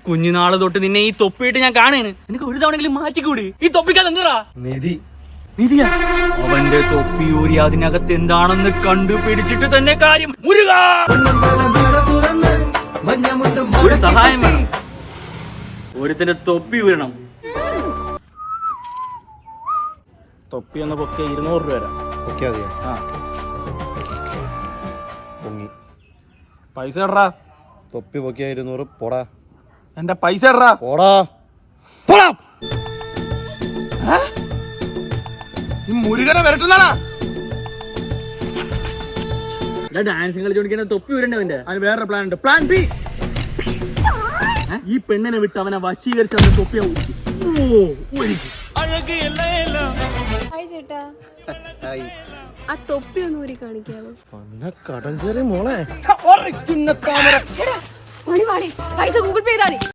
കുഞ്ഞുനാള് തൊട്ട് നിന്നെ ഈ തൊപ്പിയിട്ട് ഞാൻ കാണേന്. എനിക്ക് ഒരു തവണെങ്കിലും മാറ്റിക്കൂടി. ഈ തൊപ്പിക്കത് എന്താ നിധി? അവന്റെ തൊപ്പിയൂരി അതിനകത്ത് എന്താണെന്ന് കണ്ടുപിടിച്ചിട്ട് തന്നെ കാര്യം. ഒരു സഹായം വേണം. ഒരുത്തന്റെ തൊപ്പി ഊരണം. തൊപ്പി ഒന്ന് പൊക്കിയ 200 രൂപ വരാം. പൊക്കിയാ മതിയോ? പൊങ്ങി. പൈസ ഇടറാ. തൊപ്പി പൊക്കിയ 200. പോടാ. എന്റെ പൈസ ഇടറാ. പോടാ. ഈ മുരുകനെ വരട്ടുന്നാടാ. ഡാൻസിങ് കളിച്ചോണ്ടിരിക്കുന്ന തൊപ്പി ഊരണ്ടവന്റെ. അതിന് വേറെ പ്ലാൻ ഉണ്ട്. Plan B. ഈ പെണ്ണിനെ വിട്ട് അവനെ വശീകരിച്ച് അവന്റെ തൊപ്പിയാ ഊരിക്കും. ചേട്ടാ, ആ തൊപ്പി ഒന്ന് ഊരി കാണിക്കാമോ? കടം കയറി മോളെ. പൈസ ഗൂഗിൾ പേ ചെയ്താൽ